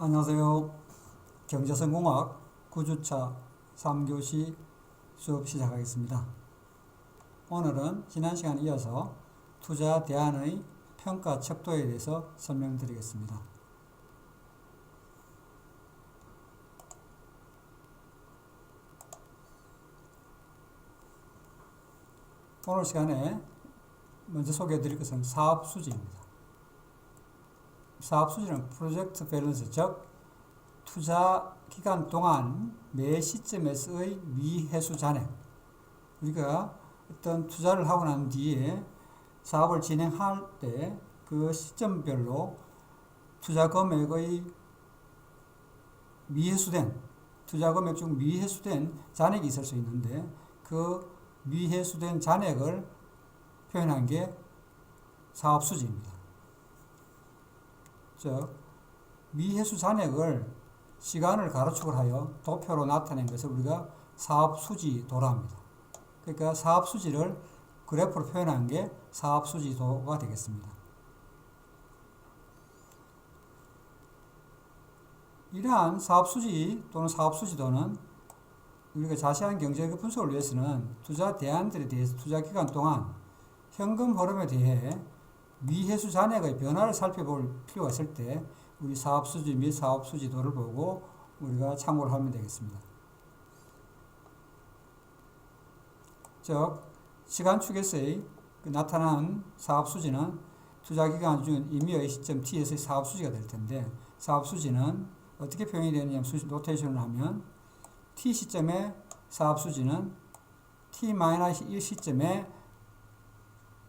안녕하세요. 경제성공학 9주차 3교시 수업 시작하겠습니다. 오늘은 지난 시간에 이어서 투자 대안의 평가 척도에 대해서 설명드리겠습니다. 오늘 시간에 먼저 소개해드릴 것은 사업수지입니다. 사업수지는 프로젝트 밸런스, 즉 투자 기간 동안 매 시점에서의 미회수 잔액, 우리가 어떤 투자를 하고 난 뒤에 사업을 진행할 때 그 시점별로 투자 금액의 미회수된, 투자 금액 중 미회수된 잔액이 있을 수 있는데 그 미회수된 잔액을 표현한 게 사업수지입니다. 즉 미회수 잔액을 시간을 가로축을 하여 도표로 나타낸 것을 우리가 사업수지도라 합니다. 그러니까 사업수지를 그래프로 표현한 게 사업수지도가 되겠습니다. 이러한 사업수지 또는 사업수지도는 우리가 자세한 경제적 분석을 위해서는 투자 대안들에 대해서 투자 기간 동안 현금 흐름에 대해 미회수 잔액의 변화를 살펴볼 필요가 있을 때 우리 사업수지 및 사업수지도를 보고 우리가 참고를 하면 되겠습니다. 즉 시간축에서의 나타난 사업수지는 투자기간 중 임의의 시점 T에서의 사업수지가 될 텐데, 사업수지는 어떻게 표현이 되느냐 수식 노테이션을 하면 T 시점의 사업수지는 T-1 시점의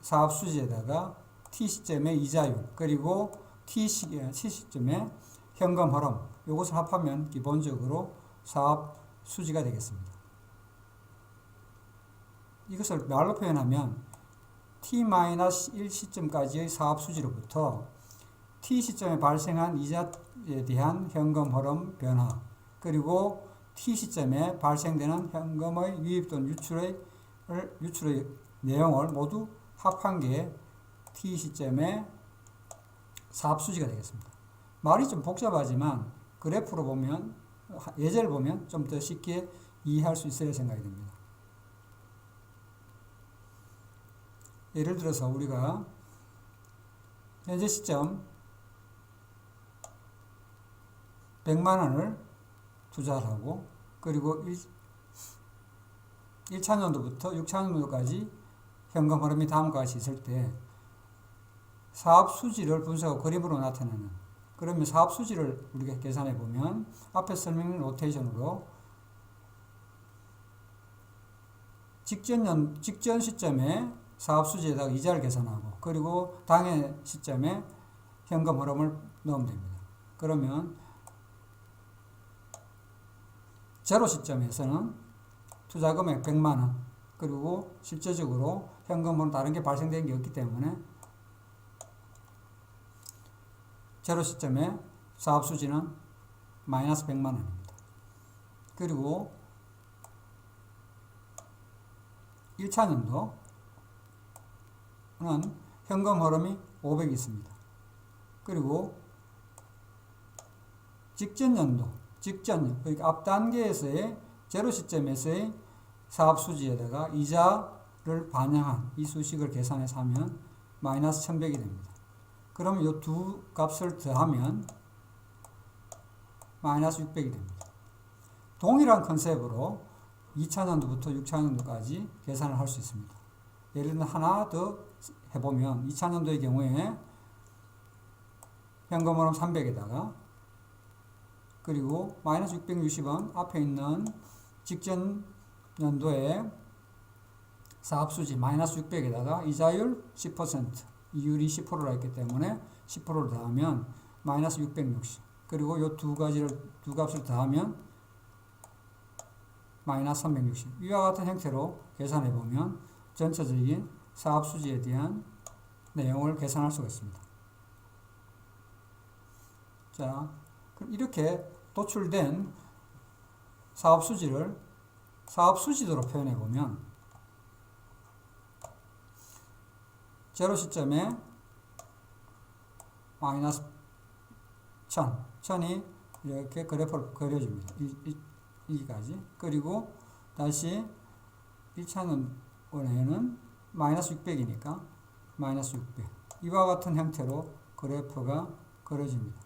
사업수지에다가 T 시점의 이자율, 그리고 T 시점의 현금 흐름, 이것을 합하면 기본적으로 사업 수지가 되겠습니다. 이것을 말로 표현하면 T-1 시점까지의 사업 수지로부터 T 시점에 발생한 이자에 대한 현금 흐름 변화, 그리고 T 시점에 발생되는 현금의 유입 또는 유출의 내용을 모두 합한 게 T 시점의 사업수지가 되겠습니다. 말이 좀 복잡하지만 그래프로 보면, 예제를 보면 좀 더 쉽게 이해할 수 있을 생각이 듭니다. 예를 들어서 우리가 현재 시점 100만 원을 투자를 하고, 그리고 1차년도부터 6차년도까지 현금 흐름이 다음과 같이 있을 때 사업 수지를 분석하고 그림으로 나타내는, 그러면 사업 수지를 우리가 계산해 보면 앞에 설명한 로테이션으로 직전 시점에 사업 수지에다가 이자를 계산하고, 그리고 당해 시점에 현금 흐름을 넣으면 됩니다. 그러면 제로 시점에서는 투자 금액 100만 원, 그리고 실제적으로 현금으로 다른 게 발생된 게 없기 때문에 제로 시점에 사업 수지는 마이너스 100만 원입니다. 그리고 1차년도는 현금 흐름이 500이 있습니다. 그리고 그러니까 앞 단계에서의 제로 시점에서의 사업 수지에다가 이자를 반영한 이 수식을 계산해서 하면 마이너스 1100이 됩니다. 그러면 이 두 값을 더하면 마이너스 600이 됩니다. 동일한 컨셉으로 2차년도부터 6차년도까지 계산을 할 수 있습니다. 예를 들어 하나 더 해보면 2차년도의 경우에 현금 흐름 300에다가 그리고 마이너스 660원 앞에 있는 직전 연도의 사업수지 마이너스 600에다가 이자율 10%, 이율이 10%라 했기 때문에 10%를 더하면 마이너스 660, 그리고 이 두 값을 더하면 마이너스 360. 이와 같은 형태로 계산해 보면 전체적인 사업수지에 대한 내용을 계산할 수가 있습니다. 자, 그럼 이렇게 도출된 사업수지를 사업수지도로 표현해 보면 제로 시점에 마이너스 1000, 1000이 이렇게 그래프를 그려줍니다. 여기까지. 그리고 다시 1차 원에는 마이너스 600이니까 마이너스 600. 이와 같은 형태로 그래프가 그려집니다.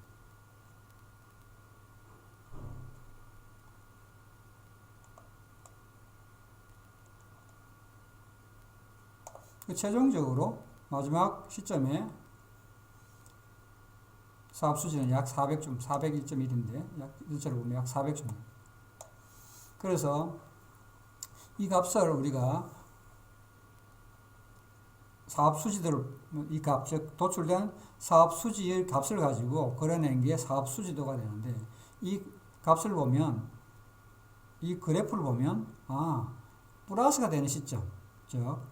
최종적으로 마지막 시점에 사업수지는 약 400점, 401.1인데 약 전체로 보면 약 400점. 그래서 이 값을 우리가 사업수지들, 이 값, 즉 도출된 사업수지의 값을 가지고 그려낸 게 사업수지도가 되는데, 이 값을 보면, 이 그래프를 보면 플러스가 되는 시점, 즉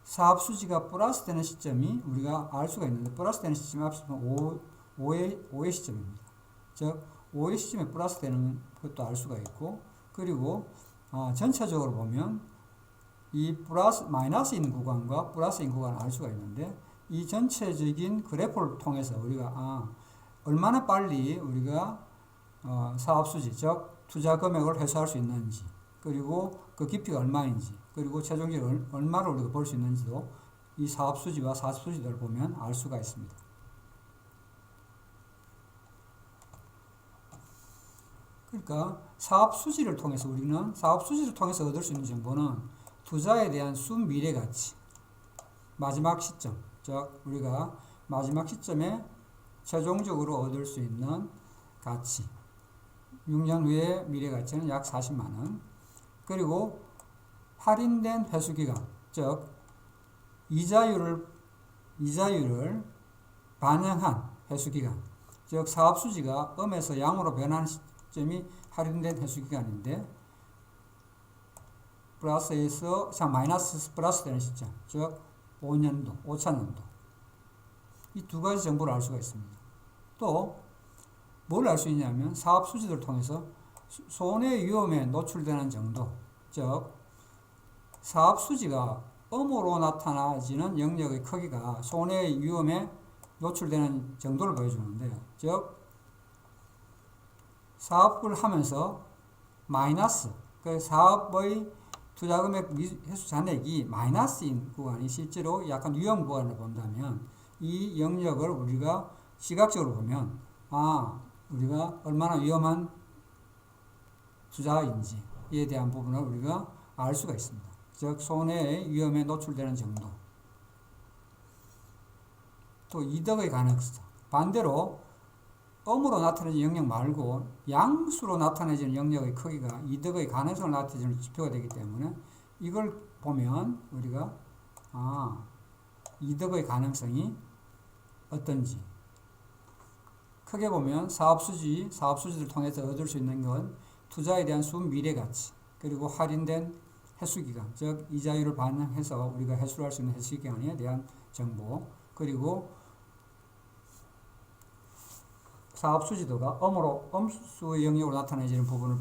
사업수지가 플러스 되는 시점이 우리가 알 수가 있는데, 플러스 되는 시점이 앞서 5의 시점입니다. 즉 5의 시점에 플러스 되는 것도 알 수가 있고, 그리고 전체적으로 보면 이 플러스 마이너스인 구간과 플러스인 구간을 알 수가 있는데, 이 전체적인 그래프를 통해서 우리가 얼마나 빨리 우리가 사업수지, 즉 투자 금액을 회수할 수 있는지, 그리고 그 깊이가 얼마인지, 그리고 최종적으로 얼마를 우리가 벌 수 있는지도 이 사업수지와 사업수지들을 보면 알 수가 있습니다. 그러니까 사업수지를 통해서 우리는 사업수지를 통해서 얻을 수 있는 정보는 투자에 대한 순미래 가치, 마지막 시점, 즉 우리가 마지막 시점에 최종적으로 얻을 수 있는 가치, 6년 후의 미래 가치는 약 40만 원, 그리고 할인된 회수기간, 즉 이자율을 반영한 회수기간, 즉 사업수지가 음에서 양으로 변하는 시점이 할인된 회수기간인데, 플러스에서 마이너스 플러스 되는 시점, 즉 5년도, 5차년도. 이 두 가지 정보를 알 수가 있습니다. 또 뭘 알 수 있냐면 사업 수지들을 통해서 손해 위험에 노출되는 정도, 즉 사업 수지가 음으로 나타나지는 영역의 크기가 손해 위험에 노출되는 정도를 보여주는데, 즉 사업을 하면서 마이너스, 그 사업의 투자금액 회수 잔액이 마이너스인 구간이 실제로 약간 위험 구간을 본다면, 이 영역을 우리가 시각적으로 보면 우리가 얼마나 위험한 투자인지에 대한 부분을 우리가 알 수가 있습니다. 즉 손해의 위험에 노출되는 정도, 또 이득의 가능성. 반대로 음으로 나타내는 영역 말고 양수로 나타내지는 영역의 크기가 이득의 가능성을 나타내는 지표가 되기 때문에, 이걸 보면 우리가 이득의 가능성이 어떤지, 크게 보면 사업수지를 통해서 얻을 수 있는 건 투자에 대한 순미래가치, 그리고 할인된 회수기간, 즉 이자율을 반영해서 우리가 회수를 할 수 있는 회수기간에 대한 정보, 그리고 사업수지도가 음수의 영역으로 나타내지는 부분을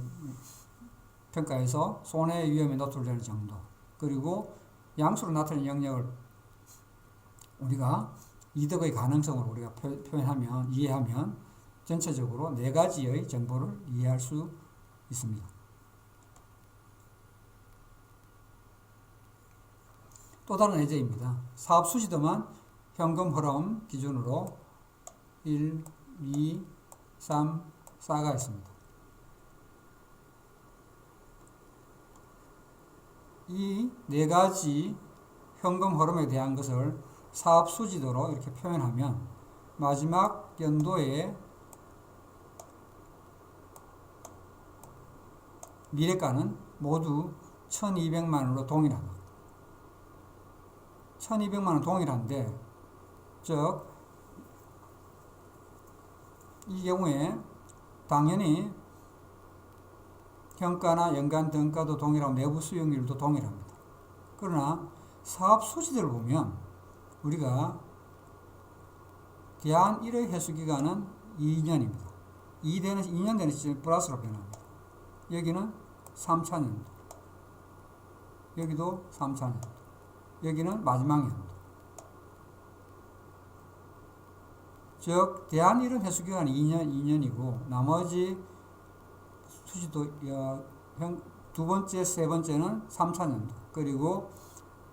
평가해서 손해 위험에 노출되는 정도, 그리고 양수로 나타내는 영역을 우리가 이득의 가능성으로 우리가 표현하면, 이해하면 전체적으로 네 가지의 정보를 이해할 수 있습니다. 또 다른 예제입니다. 사업수지도만 현금 흐름 기준으로 1, 2, 3, 4가 있습니다. 이 네 가지 현금 흐름에 대한 것을 사업 수지도로 이렇게 표현하면 마지막 연도에 미래가는 모두 1200만 원으로 동일하다. 1200만 원 동일한데, 즉 이 경우에 당연히 평가나 연간 등가도 동일하고 내부 수익률도 동일합니다. 그러나 사업 수지들을 보면 우리가 대한 1의 회수기간은 2년입니다. 2년 되는 시점이 플러스로 변합니다. 여기는 3차년도, 여기도 3차년도, 여기는 마지막 연도. 즉 대한 이름 회수 기간이 2년이고 나머지 수지도 두 번째, 세 번째는 3차년도 그리고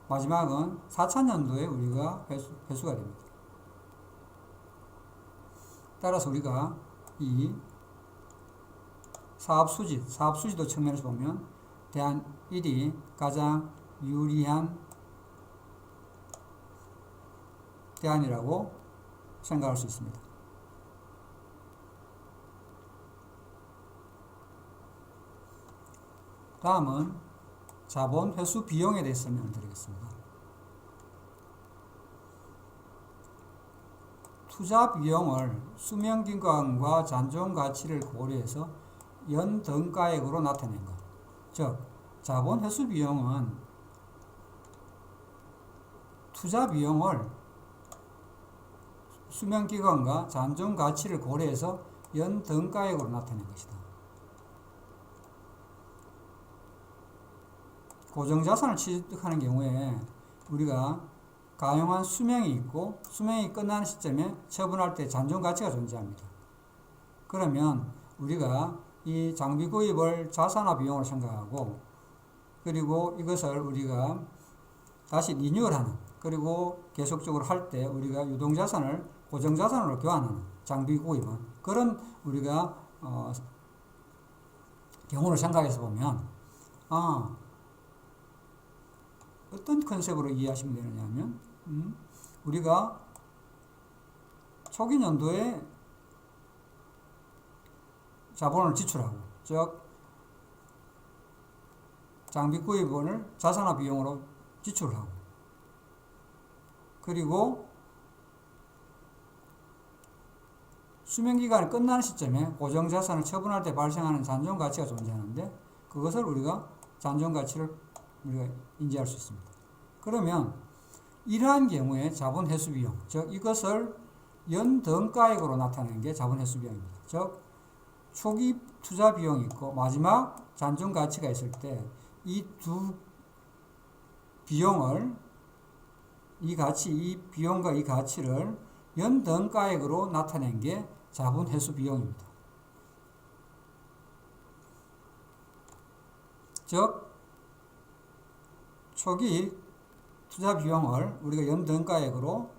마지막은 4차년도에 우리가 회수가 됩니다. 따라서 우리가 이 사업수지도 측면에서 보면 대한 1이 가장 유리한 대안이라고 생각할 수 있습니다. 다음은 자본 회수 비용에 대해 설명을 드리겠습니다. 투자 비용을 수명기간과 잔존 가치를 고려해서 연등가액으로 나타낸 것. 즉, 자본 회수 비용은 투자 비용을 수명기간과 잔존 가치를 고려해서 연등가액으로 나타낸 것이다. 고정자산을 취득하는 경우에 우리가 가용한 수명이 있고 수명이 끝나는 시점에 처분할 때 잔존 가치가 존재합니다. 그러면 우리가 이 장비 구입을 자산화 비용으로 생각하고 그리고 이것을 우리가 다시 리뉴얼하는 그리고 계속적으로 할 때 우리가 유동자산을 고정자산으로 교환하는 장비 구입은 그런 우리가 경우를 생각해서 보면 어떤 컨셉으로 이해하시면 되느냐면 우리가 초기 연도에 자본을 지출하고 즉 장비 구입원을 자산화 비용으로 지출하고 그리고 수명기간이 끝나는 시점에 고정자산을 처분할 때 발생하는 잔존가치가 존재하는데 그것을 우리가 잔존가치를 우리가 인지할 수 있습니다. 그러면 이러한 경우에 자본 회수 비용, 즉 이것을 연등가액으로 나타내는 게 자본 회수 비용입니다. 즉 초기 투자 비용이 있고 마지막 잔존 가치가 있을 때 이 두 비용을 이 비용과 이 가치를 연등가액으로 나타낸 게 자본 회수 비용입니다. 즉 초기 투자 비용을 우리가 연등가액으로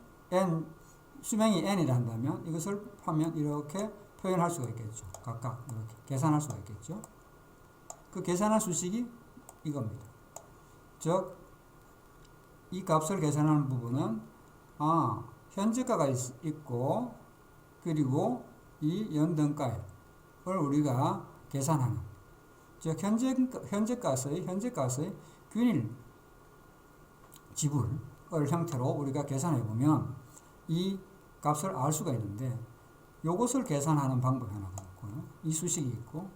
수명이 n이라 한다면 이것을 하면 이렇게 표현할 수가 있겠죠. 각각 이렇게 계산할 수가 있겠죠. 그 계산한 수식이 이겁니다. 즉, 이 값을 계산하는 부분은 현재가가 있고 그리고 이 연등가액을 우리가 계산하는 즉 현재가의 균일 지불을 형태로 우리가 계산해 보면 이 값을 알 수가 있는데 이것을 계산하는 방법이 하나가 있고요. 이 수식이 있고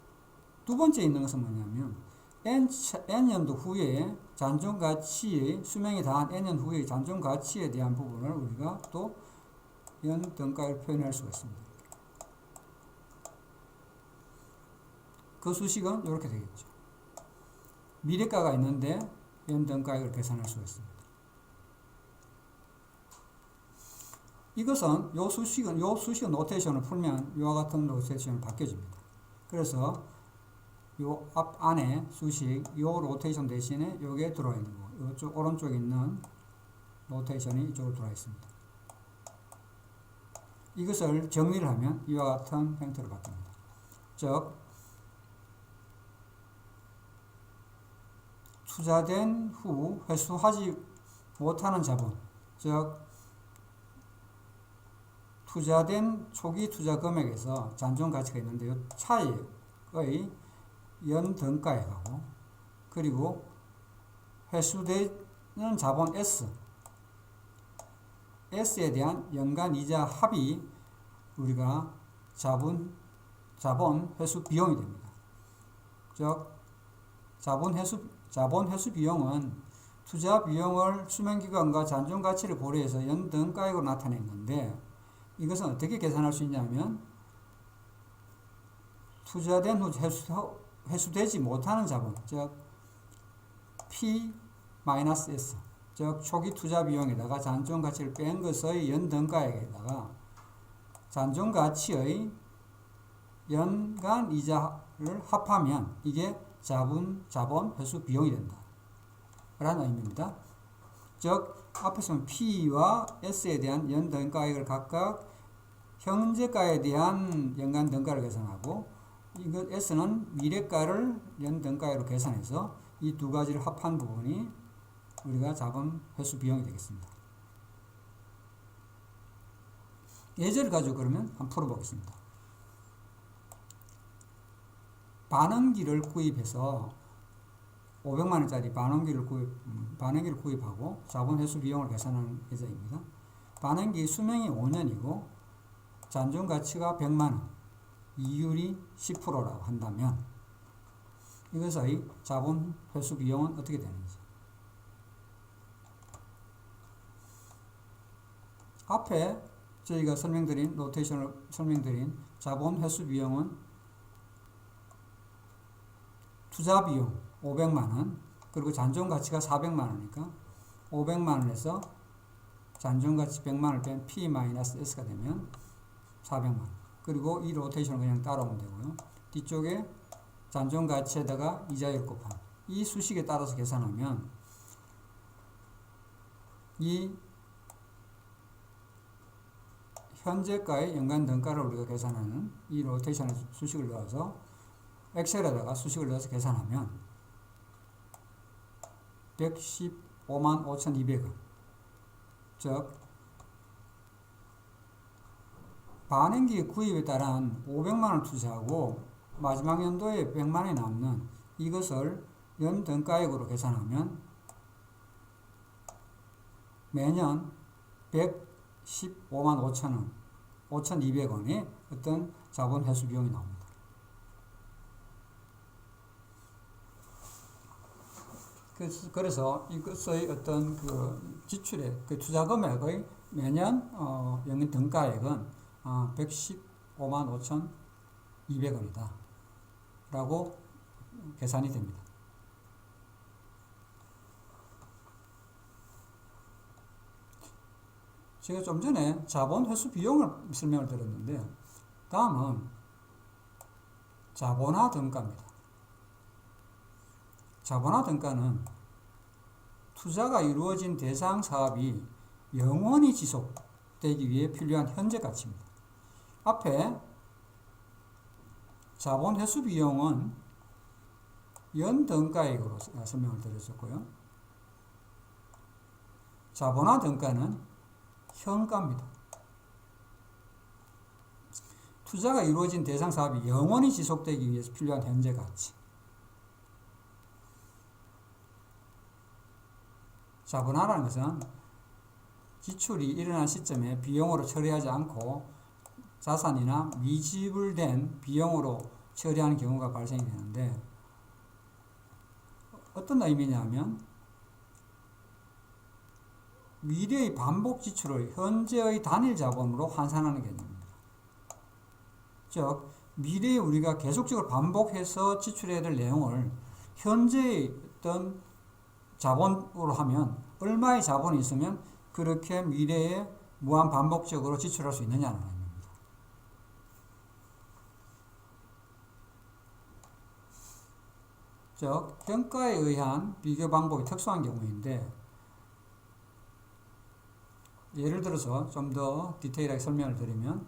두 번째 있는 것은 뭐냐면 n년도 후에 잔존가치의 수명이 다한 n년 후의 잔존가치에 대한 부분을 우리가 또 연등가액을 표현할 수가 있습니다. 그 수식은 이렇게 되겠죠. 미래가가 있는데 연등가액을 계산할 수가 있습니다. 이것은 요 수식은 노테이션을 풀면 이와 같은 노테이션을 바뀌어집니다. 그래서 요 앞 안에 수식 요 로테이션 대신에 요게 들어와 있는 거. 요쪽 오른쪽에 있는 로테이션이 이쪽으로 들어와 있습니다. 이것을 정리를 하면 이와 같은 형태로 바뀝니다. 즉 투자된 후 회수하지 못하는 자본, 즉 투자된 초기 투자 금액에서 잔존 가치가 있는데 이 차이의 연등가액하고 그리고 회수되는 자본 S에 대한 연간 이자 합이 우리가 자본 회수 비용이 됩니다. 즉 자본 회수 비용은 투자 비용을 수명기간과 잔존 가치를 고려해서 연등가액으로 나타낸 건데 이것은 어떻게 계산할 수 있냐면 투자된 후 회수되지 못하는 자본, 즉 P-S, 즉 초기 투자 비용에다가 잔존 가치를 뺀 것의 연등가액에다가 잔존 가치의 연간 이자를 합하면 이게 자본 회수 비용이 된다 라는 의미입니다. 즉 앞에서는 P와 S에 대한 연등가액을 각각 현재가에 대한 연간 등가를 계산하고 이것 S는 미래가를 연등가액으로 계산해서 이 두 가지를 합한 부분이 우리가 자본 회수 비용이 되겠습니다. 예제를 가지고 그러면 한번 풀어보겠습니다. 반응기를 구입해서 500만원짜리 반응기를 구입하고 자본 회수 비용을 계산하는 예제입니다. 반응기 수명이 5년이고 잔존 가치가 100만원, 이율이 10%라고 한다면 이것의 자본 회수 비용은 어떻게 되는지. 앞에 저희가 노테이션을 설명드린 자본 회수 비용은 투자 비용 500만원, 그리고 잔존 가치가 400만원이니까 500만원에서 잔존 가치 100만원을 뺀 P-S가 되면 400만원. 그리고 이 로테이션을 그냥 따라오면 되고요. 뒤쪽에 잔존 가치에다가 이자율 곱한 이 수식에 따라서 계산하면 이 현재가의 연간 등가를 우리가 계산하는 이 로테이션에 수식을 넣어서 엑셀에다가 수식을 넣어서 계산하면 115만 5,200원. 즉 반응기 구입에 따른 500만원 투자하고 마지막 연도에 100만원이 남는 이것을 연등가액으로 계산하면 매년 115만 5천원, 5,200원의 어떤 자본 회수 비용이 나옵니다. 그래서 이것의 어떤 그 지출의 그 투자 금액의 매년 연간 등가액은 115만 5,200원이다 라고 계산이 됩니다. 제가 좀 전에 자본 회수 비용을 설명을 드렸는데 다음은 자본화 등가입니다. 자본화 등가는 투자가 이루어진 대상 사업이 영원히 지속되기 위해 필요한 현재 가치입니다. 앞에 자본 회수 비용은 연등가액으로 설명을 드렸었고요. 자본화 등가는 현가입니다. 투자가 이루어진 대상 사업이 영원히 지속되기 위해서 필요한 현재 가치. 자본화라는 것은 지출이 일어난 시점에 비용으로 처리하지 않고 자산이나 미지불된 비용으로 처리하는 경우가 발생이 되는데 어떤 의미냐면 미래의 반복 지출을 현재의 단일 자본으로 환산하는 개념입니다. 즉 미래에 우리가 계속적으로 반복해서 지출해야 될 내용을 현재의 어떤 자본으로 하면 얼마의 자본이 있으면 그렇게 미래에 무한 반복적으로 지출할 수 있느냐는 의미입니다. 즉 평가에 의한 비교 방법이 특수한 경우인데 예를 들어서 좀 더 디테일하게 설명을 드리면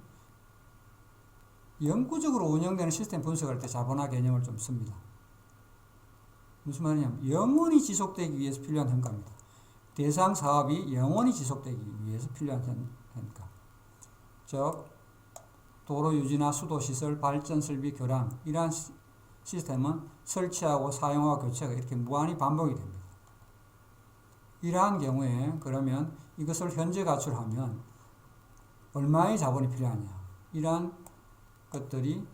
영구적으로 운영되는 시스템 분석할 때 자본화 개념을 좀 씁니다. 무슨 말이냐면 영원히 지속되기 위해서 필요한 현가입니다. 대상 사업이 영원히 지속되기 위해서 필요한 현가. 즉 도로 유지나 수도 시설, 발전 설비 교량 이러한 시스템은 설치하고 사용하고 교체가 이렇게 무한히 반복이 됩니다. 이러한 경우에 그러면 이것을 현재 가출하면 얼마의 자본이 필요하냐. 이러한 것들이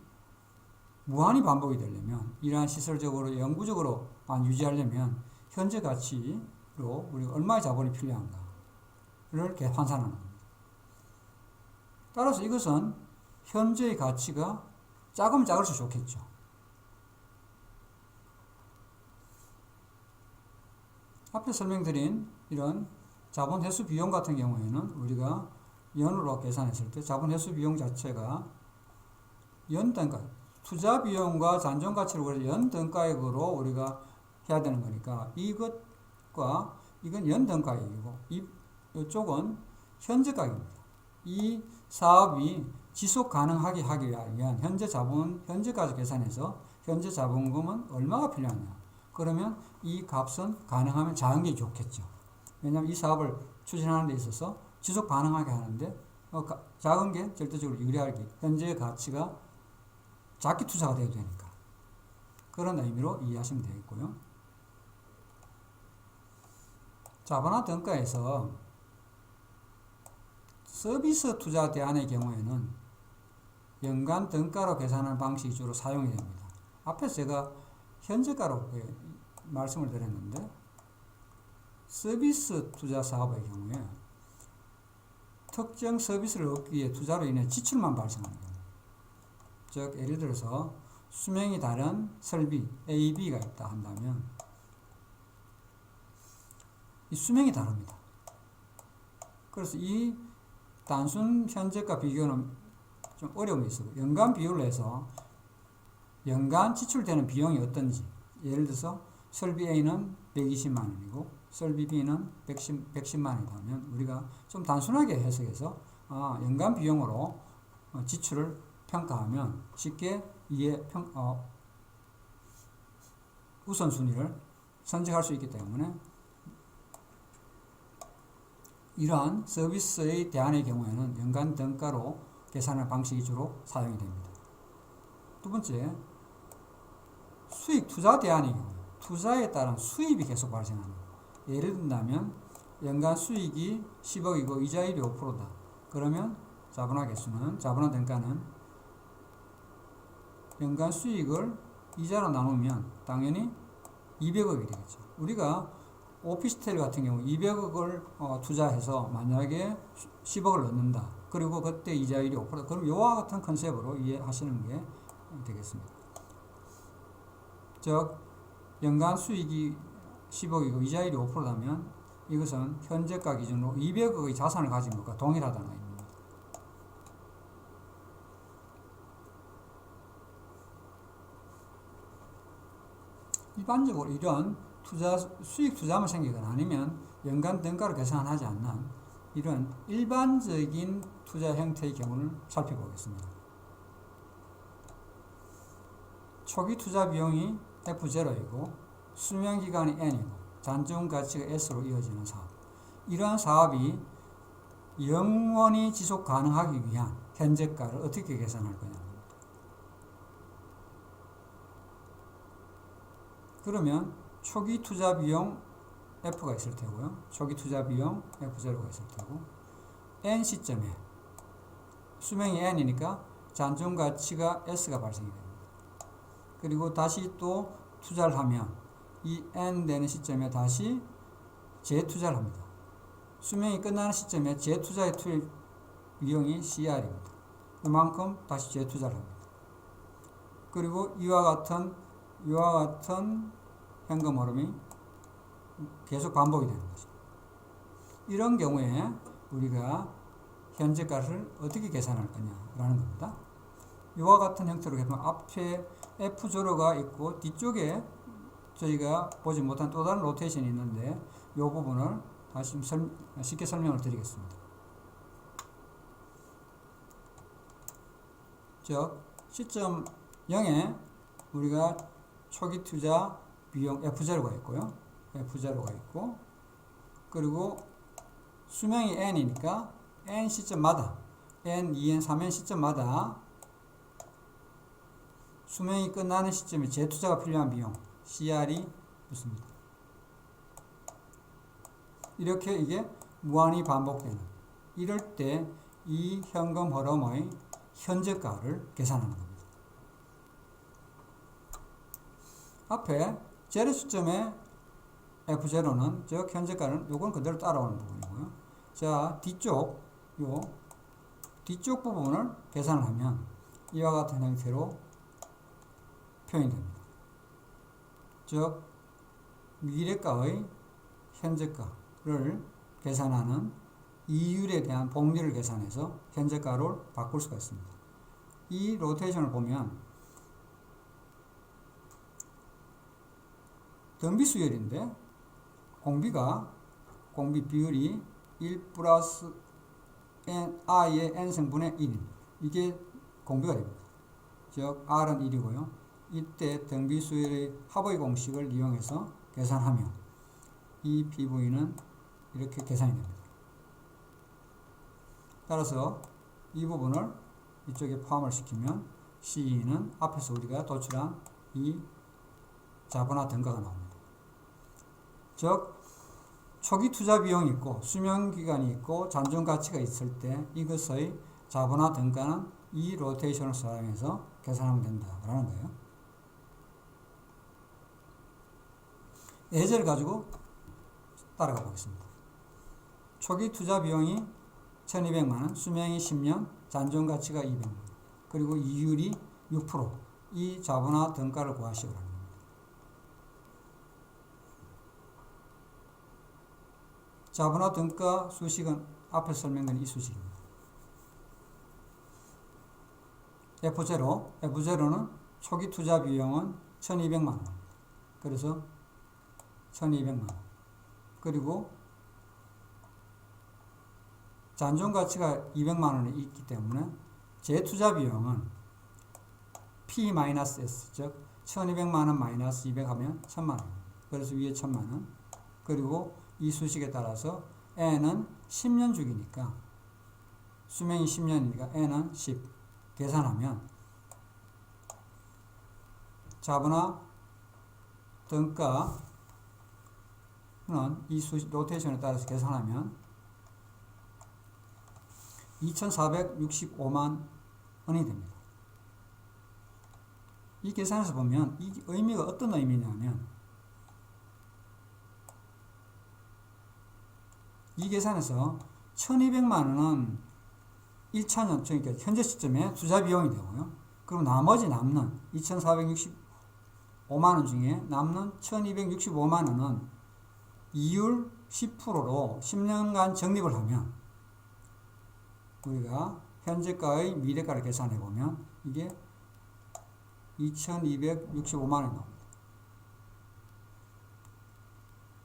무한히 반복이 되려면 이러한 시설적으로 영구적으로만 유지하려면 현재 가치로 우리가 얼마의 자본이 필요한가를 이렇게 환산하는 겁니다. 따라서 이것은 현재의 가치가 작으면 작을수록 좋겠죠. 앞에 설명드린 이런 자본 회수 비용 같은 경우에는 우리가 연으로 계산했을 때 자본 회수 비용 자체가 연등가, 투자 비용과 잔존 가치를 그래서 연등가액으로 우리가 해야 되는 거니까 이것과 이건 연등가액이고 이쪽은 현재 가격입니다. 이 사업이 지속 가능하게 하기 위한 현재 자본, 현재까지 계산해서 현재 자본금은 얼마가 필요하냐. 그러면 이 값은 가능하면 작은 게 좋겠죠. 왜냐하면 이 사업을 추진하는 데 있어서 지속 가능하게 하는데 작은 게 절대적으로 유리하게 현재의 가치가 작게 투자가 돼야 되니까 그런 의미로 이해하시면 되겠고요. 자본화 등가에서 서비스 투자 대안의 경우에는 연간 등가로 계산하는 방식이 주로 사용이 됩니다. 앞에서 제가 현재가로 말씀을 드렸는데 서비스 투자 사업의 경우에 특정 서비스를 얻기 위해 투자로 인해 지출만 발생하는 경우, 즉 예를 들어서 수명이 다른 설비 A, B가 있다 한다면 이 수명이 다릅니다. 그래서 이 단순 현재가 비교는 좀 어려움이 있어요. 연간 비율로 해서 연간 지출되는 비용이 어떤지, 예를 들어서 설비 A는 120만 원이고 설비 B는 110만 원이라면 우리가 좀 단순하게 해석해서 연간 비용으로 지출을 평가하면 쉽게 우선순위를 선택할 수 있기 때문에 이러한 서비스의 대안의 경우에는 연간 등가로 계산하는 방식이 주로 사용이 됩니다. 두 번째, 수익 투자 대안의 경우, 투자에 따른 수입이 계속 발생합니다. 예를 든다면 연간 수익이 10억이고 이자율이 5%다. 그러면 자본화 개수는, 자본화 등가는 연간 수익을 이자로 나누면 당연히 200억이 되겠죠. 우리가 오피스텔 같은 경우 200억을 투자해서 만약에 10억을 넣는다. 그리고 그때 이자율이 5%. 그럼 이와 같은 컨셉으로 이해하시는 게 되겠습니다. 즉 연간 수익이 10억이고 이자율이 5%라면 이것은 현재가 기준으로 200억의 자산을 가진 것과 동일하다는 의미입니다. 일반적으로 이런 수익 투자만 생기거나 아니면 연간 등가로 계산하지 않는 이런 일반적인 투자 형태의 경우를 살펴보겠습니다. 초기 투자 비용이 F0이고 수명기간이 N이고 잔존 가치가 S로 이어지는 사업. 이러한 사업이 영원히 지속 가능하기 위한 현재가를 어떻게 계산할 거냐. 그러면 초기 투자 비용 F가 있을 테고요. 초기 투자 비용 F0가 있을 테고 N 시점에 수명이 N이니까 잔존 가치가 S가 발생이 됩니다. 그리고 다시 또 투자를 하면 이 N 되는 시점에 다시 재투자를 합니다. 수명이 끝나는 시점에 재투자의 투입 비용이 CR입니다. 그만큼 다시 재투자를 합니다. 그리고 이와 같은 현금 흐름이 계속 반복이 되는 거죠. 이런 경우에 우리가 현재가를 어떻게 계산할 거냐라는 겁니다. 이와 같은 형태로 계산하면 앞에 F0가 있고 뒤쪽에 저희가 보지 못한 또 다른 로테이션이 있는데 이 부분을 다시 쉽게 설명을 드리겠습니다. 즉 시점 0에 우리가 초기 투자 비용 F0가 있고요. F0가 있고 그리고 수명이 N이니까 N 시점마다 N, 2N, 3N 시점마다 수명이 끝나는 시점에 재투자가 필요한 비용 CR이 있습니다. 이렇게 이게 무한히 반복되는 이럴 때 이 현금 흐름의 현재가를 계산하는 겁니다. 앞에 제로 시점에 F0는 즉 현재가는 요건 그대로 따라오는 부분이고요. 자, 뒤쪽 부분을 계산을 하면 이와 같은 형태로 표현됩니다. 즉 미래가의 현재가를 계산하는 이율에 대한 복리를 계산해서 현재가를 바꿀 수가 있습니다. 이 로테이션을 보면 등비 수열인데 공비 비율이 1 플러스 i의 n승분의 1입니다. 이게 공비가 됩니다. 즉 R은 1이고요. 이때 등비 수열의 합의 공식을 이용해서 계산하면 이 PV는 이렇게 계산이 됩니다. 따라서 이 부분을 이쪽에 포함을 시키면 C는 앞에서 우리가 도출한 이 자본화 등가가 나옵니다. 즉 초기 투자 비용이 있고 수명 기간이 있고 잔존 가치가 있을 때 이것의 자본화 등가는 이 로테이션을 사용해서 계산하면 된다라는 거예요. 예제를 가지고 따라가 보겠습니다. 초기 투자 비용이 1200만원, 수명이 10년, 잔존 가치가 200만원, 그리고 이율이 6%, 이 자본화 등가를 구하시오라는 겁니다. 자본화 등가 수식은 앞에 설명된 이 수식입니다. F0는 초기 투자 비용은 1200만원, 그래서 1200만원, 그리고 잔존 가치가 200만원이 있기 때문에 재투자 비용은 P-S, 즉 1200만원 마이너스 200 하면 1000만원, 그래서 위에 1000만원, 그리고 이 수식에 따라서 N은 10년 주기니까 수명이 10년이니까 N은 10 계산하면 자본화 등가는 이 로테이션에 따라서 계산하면 2465만 원이 됩니다. 이 계산에서 보면 이 의미가 어떤 의미냐면 이 계산에서 1200만 원은 1차년, 그러니까 현재 시점에 투자 비용이 되고요. 그럼 나머지 남는 2465만 원 중에 남는 1265만 원은 이율 10%로 10년간 적립을 하면 우리가 현재가의 미래가를 계산해 보면 이게 2265만 원이 나옵니다.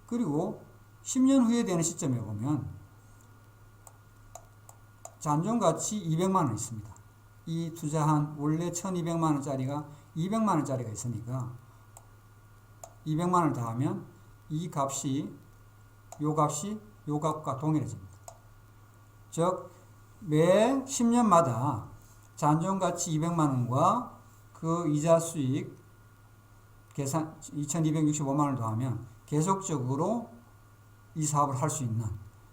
그리고 10년 후에 되는 시점에 보면 잔존가치 200만 원 있습니다. 이 투자한 원래 1200만 원짜리가 200만 원짜리가 있으니까 200만 원을 더하면 이 값이 요 값과 동일해집니다. 즉 매 10년마다 잔존가치 200만 원과 그 이자 수익 계산 2265만 원을 더하면 계속적으로 이 사업을 할 수 있는,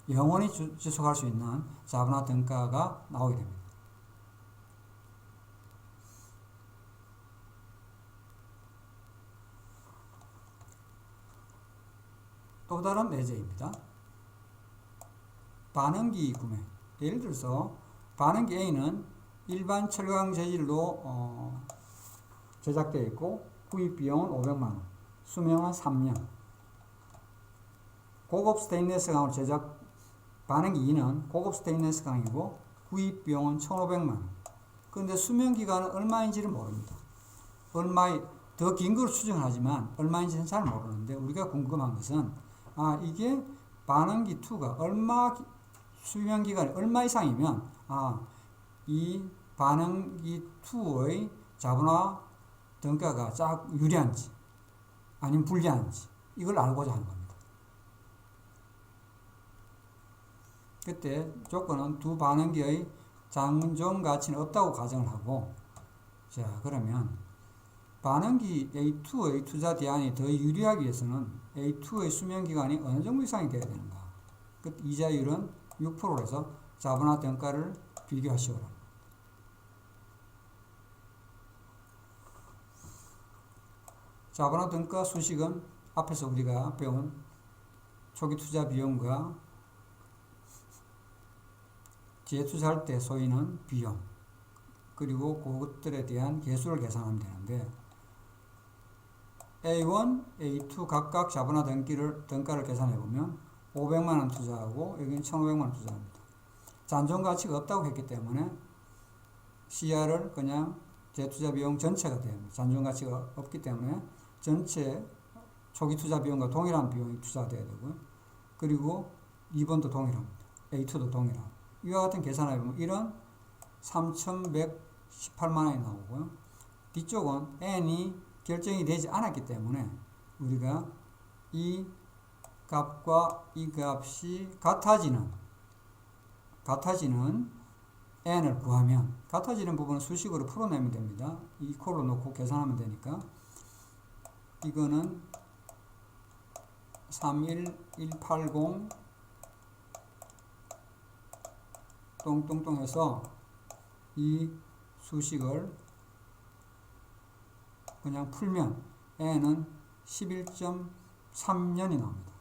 영원히 지속할 수 있는 자본화 등가가 나오게 됩니다. 또 다른 예제입니다. 반응기 구매. 예를 들어서 반응기 A는 일반 철강 재질로 제작되어 있고 구입 비용은 500만 원, 수명은 3년. 고급 스테인리스 강으로 제작, 반응기 2는 고급 스테인리스 강이고 구입 비용은 1,500만 원. 그런데 수명 기간은 얼마인지를 모릅니다. 더 긴 걸 추정하지만 얼마인지는 잘 모르는데 우리가 궁금한 것은 이게 반응기 2가 수명 기간이 얼마 이상이면 이 반응기 2의 자본화 등가가 쫙 유리한지 아니면 불리한지 이걸 알고자 하는 겁니다. 그때 조건은 두 반응기의 잔존 가치는 없다고 가정을 하고, 자 그러면 반응기 A2의 투자 대안이 더 유리하기 위해서는 A2의 수명 기간이 어느 정도 이상이 돼야 되는가? 그 이자율은 6%에서 자본화 등가를 비교하시오라. 자본화 등가 수식은 앞에서 우리가 배운 초기 투자 비용과 재투자할 때 쏘이는 비용, 그리고 그것들에 대한 계수를 계산하면 되는데 A1, A2 각각 자본화 등가를 계산해 보면 500만 원 투자하고 여기는 1,500만 원 투자합니다. 잔존 가치가 없다고 했기 때문에 CR을 그냥 재투자 비용 전체가 됩니다. 잔존 가치가 없기 때문에 전체 초기 투자 비용과 동일한 비용이 투자돼야 되고요. 그리고 2번도 동일합니다. A2도 동일합니다. 이와 같은 계산을 해보면 1은 3,118만 원이 나오고요. 뒤쪽은 N이 결정이 되지 않았기 때문에 우리가 이 값과 이 값이 같아지는 N을 구하면 같아지는 부분은 수식으로 풀어내면 됩니다. 이퀄로 놓고 계산하면 되니까 이거는 31180 똥똥똥 해서 이 수식을 그냥 풀면 N은 11.3년이 나옵니다.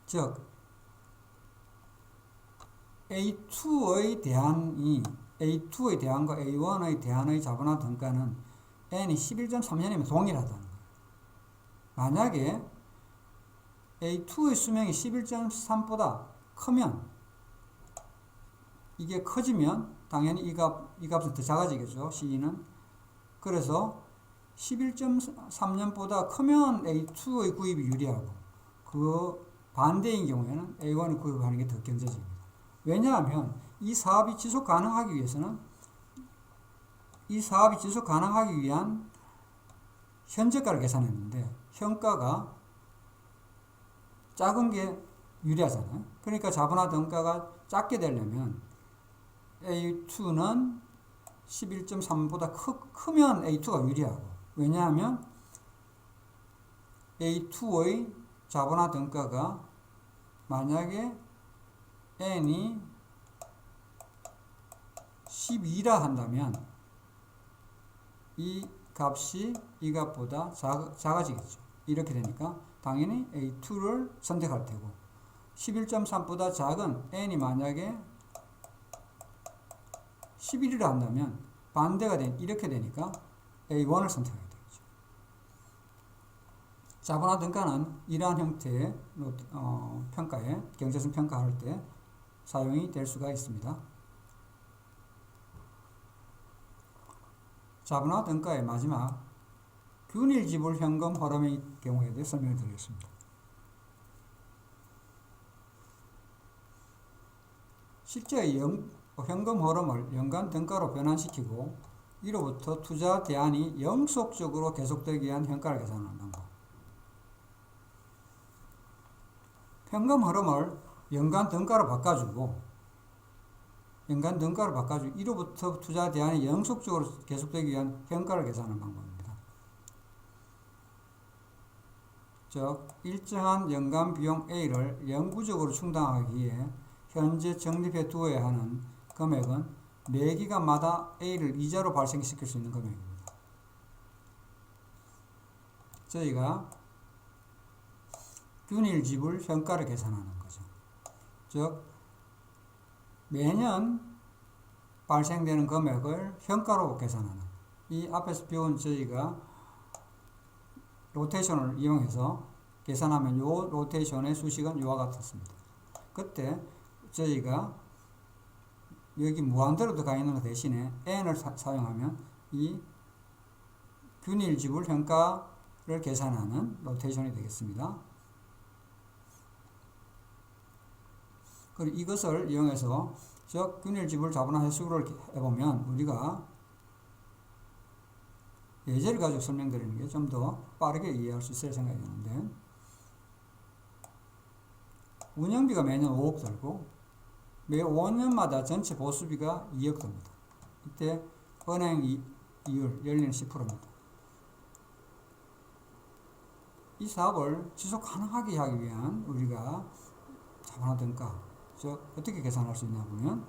즉 A2의 대안과 A1의 대안의 자본화 등가는 N이 11.3년이면 동일하다는 거예요. 만약에 A2의 수명이 11.3보다 크면 이게 커지면 당연히 이 값은 더 작아지겠죠. C는. 그래서 11.3년보다 크면 A2의 구입이 유리하고 그 반대인 경우에는 A1을 구입하는 게 더 경제적입니다. 왜냐하면 이 사업이 지속 가능하기 위한 현재가를 계산했는데 현가가 작은 게 유리하잖아요. 그러니까 자본화 등가가 작게 되려면 A2는 11.3보다 크면 A2가 유리하고, 왜냐하면 A2의 자본화 등가가 만약에 N이 12라 한다면 이 값이 이 값보다 작아지겠죠. 이렇게 되니까 당연히 A2를 선택할 테고, 11.3보다 작은 N이 만약에 11이라 한다면 반대가 이렇게 되니까 A1을 선택하게 되겠죠. 자본화 등가는 이러한 형태의 평가에, 경제성 평가할 때 사용이 될 수가 있습니다. 자본화 등가의 마지막 균일 지불 현금 흐름의 경우에 대해 설명을 드리겠습니다. 실제 현금 흐름을 연간 등가로 변환시키고 이로부터 투자 대안이 영속적으로 계속되기 위한 현가를 계산하는 방법. 현금 흐름을 연간 등가로 바꿔주고 이로부터 투자 대안이 영속적으로 계속되기 위한 현가를 계산하는 방법입니다. 즉 일정한 연간 비용 A를 영구적으로 충당하기 위해 현재 적립해 두어야 하는 금액은 매기간마다 A를 이자로 발생시킬 수 있는 금액입니다. 저희가 균일 지불 현가를 계산하는 거죠. 즉 매년 발생되는 금액을 현가로 계산하는, 이 앞에서 배운 저희가 로테이션을 이용해서 계산하면 이 로테이션의 수식은 이와 같았습니다. 그때 저희가 여기 무한대로 들어가 있는 것 대신에 N을 사용하면 이 균일 지불 현가를 계산하는 로테이션이 되겠습니다. 그리고 이것을 이용해서 즉 균일 지불 자본화 해수를 해보면 우리가 예제를 가지고 설명드리는 게 좀 더 빠르게 이해할 수 있을 생각이 드는데, 운영비가 매년 5억 들고 매 5년마다 전체 보수비가 2억 듭니다. 이때 은행 이율 연리는 10%입니다. 이 사업을 지속 가능하게 하기 위한 우리가 자본화 등가, 즉 어떻게 계산할 수 있냐 보면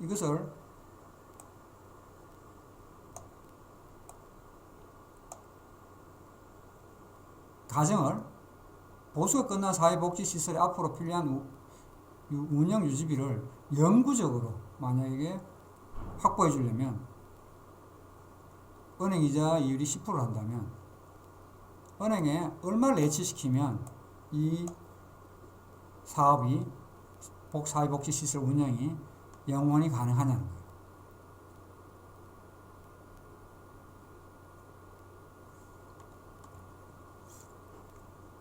이것을 가정을 보수가 끝난 사회복지시설에 앞으로 필요한 운영 유지비를 영구적으로 만약에 확보해 주려면 은행 이자 이율이 10%를 한다면 은행에 얼마를 내치시키면 이 사업이 사회복지 시설 운영이 영원히 가능하냐는 거예요.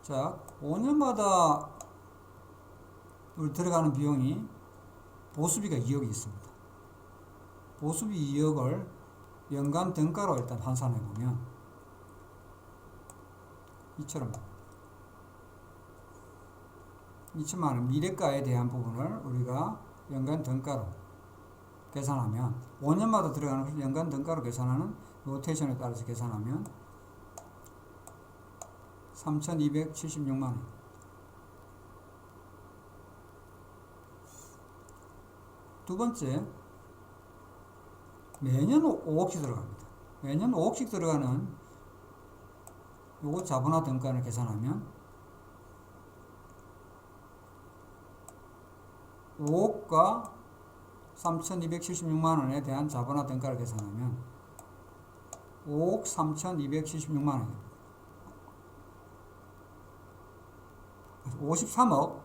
자, 5년마다 우리 들어가는 비용이 보수비가 2억이 있습니다. 보수비 2억을 연간 등가로 일단 환산해 보면 이처럼 2천만 원 미래가에 대한 부분을 우리가 연간 등가로 계산하면 5년마다 들어가는 연간 등가로 계산하는 로테이션에 따라서 계산하면 3,276만 원. 두 번째, 매년 5억씩 들어갑니다. 매년 5억씩 들어가는 요거 자본화 등가를 계산하면 5억과 3,276만 원에 대한 자본화 등가를 계산하면 5억 3,276만 원입니다. 53억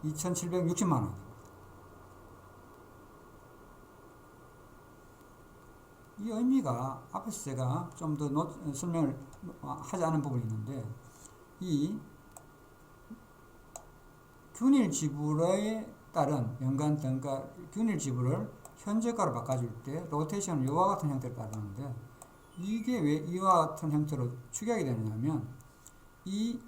2,760만 원. 이 의미가 앞에서 제가 좀 더 설명을 하지 않은 부분이 있는데, 이 균일 지불에 따른 연간 등가, 균일 지불을 현재가로 바꿔줄 때 로테이션은 이와 같은 형태로 따르는데, 이게 왜 이와 같은 형태로 축약이 되느냐면, 이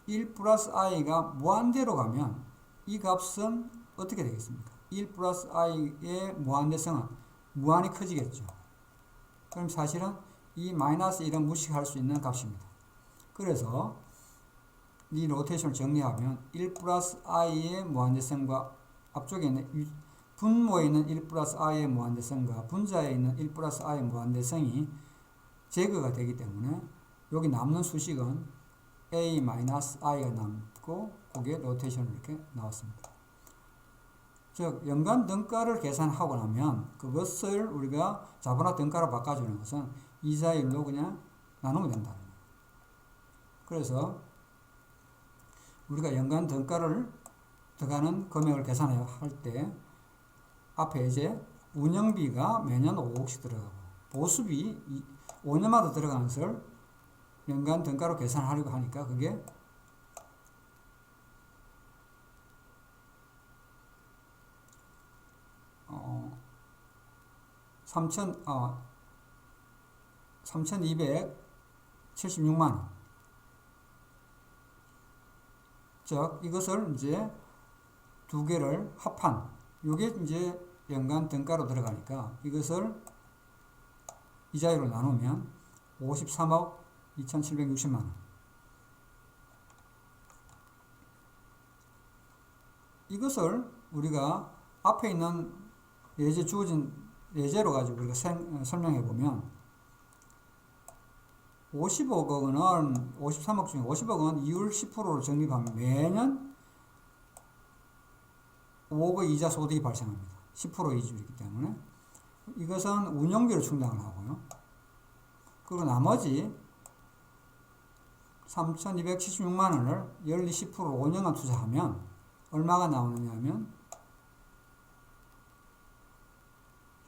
1 플러스 i가 무한대로 가면 이 값은 어떻게 되겠습니까? 1 플러스 i의 무한대성은 무한히 커지겠죠. 그럼 사실은 이 마이너스 1은 무식할 수 있는 값입니다. 그래서 이 로테이션을 정리하면 1 플러스 i의 무한대성과 앞쪽에 있는 분모에 있는 1 플러스 i의 무한대성과 분자에 있는 1 플러스 i의 무한대성이 제거가 되기 때문에 여기 남는 수식은 a 마이너스 i가 남고 그게 로테이션으로 이렇게 나왔습니다. 즉 연간 등가를 계산하고 나면 그것을 우리가 자본화 등가로 바꿔주는 것은 이자율로 그냥 나누면 된다. 그래서 우리가 연간 등가를 들어가는 금액을 계산할 때 앞에 이제 운영비가 매년 5억씩 들어가고 보수비 5년마다 들어가는 것을 연간 등가로 계산하려고 하니까 그게 3,276만 원. 즉 이것을 이제 두 개를 합한 요게 이제 연간 등가로 들어가니까 이것을 이자율로 나누면 53억 2,760만 원. 이것을 우리가 앞에 있는 예제 주어진 예제로 가지고 우리가 설명해 보면 50억 원은 53억 중에 50억 원 이율 10%로 적립하면 매년 5억의 이자 소득이 발생합니다. 10% 이율이기 때문에 이것은 운영비로 충당을 하고요. 그리고 나머지 3,276만 원을 연리 10%로 5년간 투자하면 얼마가 나오느냐 하면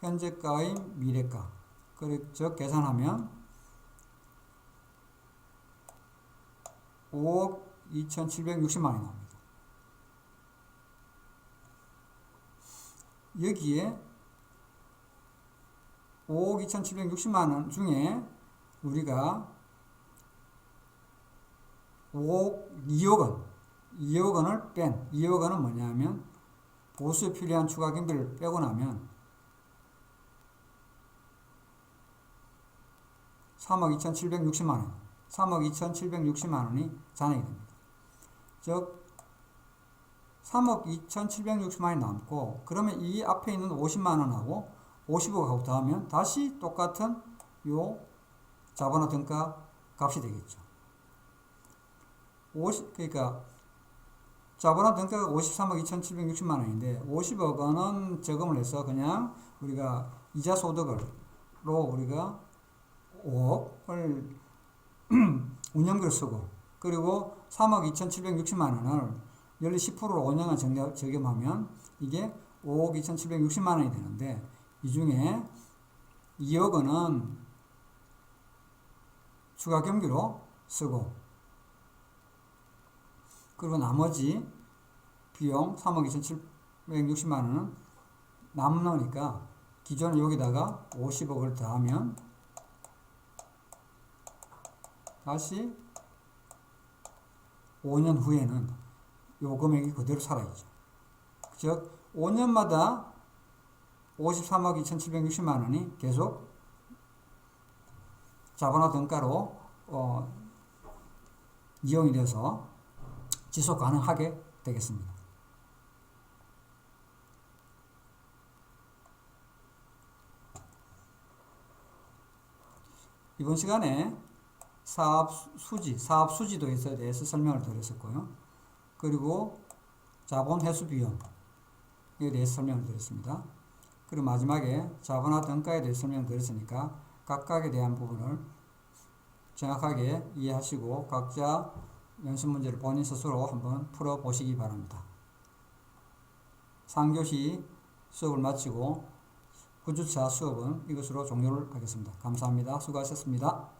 현재가의 미래가, 즉 계산하면 5억 2,760만 원이 나옵니다. 여기에 5억 2,760만 원 중에 우리가 2억 원을 뺀 2억 원은 뭐냐면 보수에 필요한 추가 경비를 빼고 나면 3억 2,760만 원, 3억 2,760만 원이 잔액이 됩니다. 즉 3억 2,760만 원이 남고 그러면 이 앞에 있는 50만 원하고 50억하고 더하면 다시 똑같은 요 자본화 등가 값이 되겠죠. 그러니까 자본화 등가가 53억 2,760만 원인데 50억 원은 저금을 해서 그냥 우리가 이자 소득으로 우리가 5억을 운영비를 쓰고 그리고 3억 2,760만 원을 연리 10%로 5년간 적용하면 이게 5억 2,760만 원이 되는데 이 중에 2억 원은 추가 경비로 쓰고 그리고 나머지 비용 3억 2,760만 원은 남으니까 기존에 여기다가 50억을 더하면 다시 5년 후에는 요 금액이 그대로 살아있죠. 즉 5년마다 53억 2,760만 원이 계속 자본화 등가로 이용이 돼서 지속 가능하게 되겠습니다. 이번 시간에 사업 수지도에 대해서 설명을 드렸었고요. 그리고 자본 회수 비용에 대해서 설명을 드렸습니다. 그리고 마지막에 자본화 등가에 대해서 설명을 드렸으니까 각각에 대한 부분을 정확하게 이해하시고 각자 연습 문제를 본인 스스로 한번 풀어보시기 바랍니다. 3교시 수업을 마치고 9주차 수업은 이것으로 종료를 하겠습니다. 감사합니다. 수고하셨습니다.